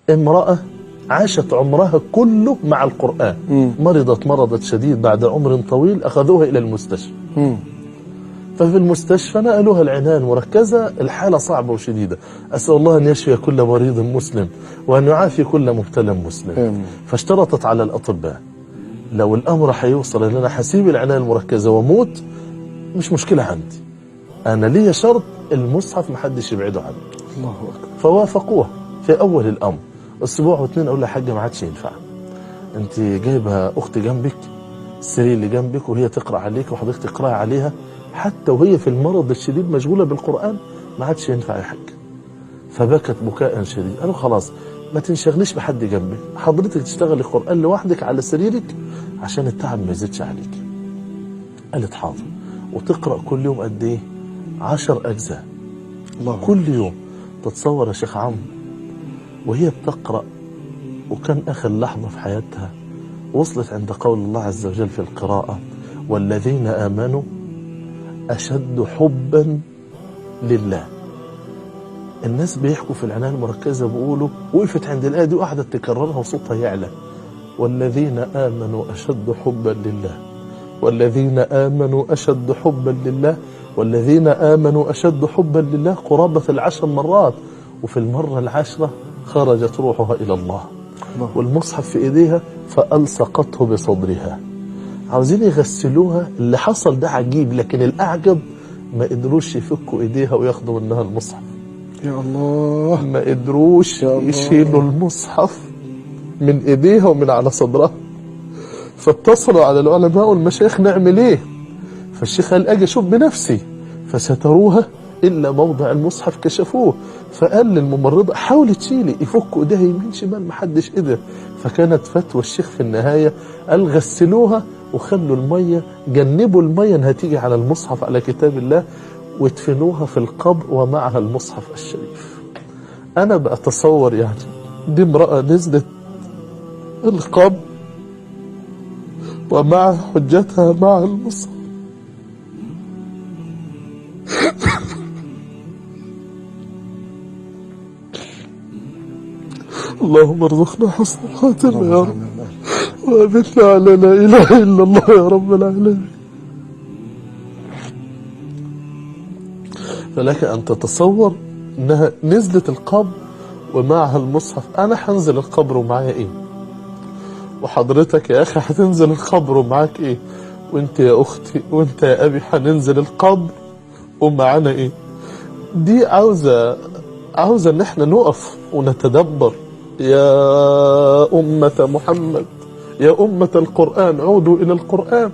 امرأة عاشت عمرها كله مع القرآن، مرضت شديد بعد عمر طويل، أخذوها إلى المستشفى. ففي المستشفى نقلوها العناية المركزة، الحالة صعبة وشديدة. أسأل الله أن يشفي كل مريض مسلم وأن يعافي كل مبتلى مسلم. فاشترطت على الأطباء لو الأمر هيوصل أن أنا هسيب العناية المركزة وموت مش مشكلة عندي، أنا لي شرط المصحف محدش يبعده عني. الله أكبر. فوافقوها في أول الأمر. أسبوع واثنين أقول لها حاجة ما عادش ينفع، أنت جايبة أختي جنبك، السرير اللي جنبك وهي تقرأ عليك وحضرتك تقرأ عليها، حتى وهي في المرض الشديد مشغولة بالقرآن، ما عادش ينفع يا حاج. فبكت بكاء شديد. قالوا خلاص ما تنشغليش بحد جنبك، حضرتك تشتغلي قرآن لوحدك على سريرك عشان التعب ما يزيدش عليك. قالت حاضر. وتقرأ كل يوم قد ايه؟ 10 أجزاء الله. كل يوم. تتصور يا شيخ عمرو وهي بتقرأ، وكان آخر لحظة في حياتها وصلت عند قول الله عز وجل في القراءة: والذين آمنوا أشد حبا لله. الناس بيحكوا في العناية المركزة بيقولوا وقفت عند الآية دي وقعدت تكررها وصوتها يعلى: والذين آمنوا أشد حبا لله، والذين آمنوا أشد حبا لله، والذين آمنوا أشد حبا لله، قرابة 10 مرات. وفي المرة 10 خرجت روحها إلى الله والمصحف في إيديها فألصقته بصدرها. عاوزين يغسلوها. اللي حصل ده عجيب، لكن الأعجب ما قدروش يفكوا إيديها وياخدوا منها المصحف. يا الله. ما قدروش يشيلوا المصحف من إيديها ومن على صدرها. فاتصلوا على العلماء والمشايخ نعمل إيه؟ فالشيخ قال أجي أشوف بنفسي. فستروها إلا موضع المصحف كشفوه. فقال للممرضة حاولي تشيلي، يفكوا إيديها يمين شمال محدش قدر. فكانت فتوى الشيخ في النهاية قال غسلوها وخلوا المية، جنبوا المية انها تيجي على المصحف على كتاب الله، وادفنوها في القبر ومعها المصحف الشريف. أنا بأتصور يعني دي امرأة نزلت القبر ومع حجتها مع المصحف. اللهم ارزقنا حسن الخاتمة يا رب، وأمتنا على لا إله إلا الله يا رب العالمين. فلك أن تتصور أنها نزلت القبر ومعها المصحف. أنا هنزل القبر ومعايا إيه؟ وحضرتك يا أخي هتنزل القبر ومعاك إيه؟ وانت يا أختي وانت يا أبي هننزل القبر ومعانا إيه؟ دي عاوزة أن احنا نقف ونتدبر. يا أمة محمد، يا أمة القرآن، عودوا إلى القرآن.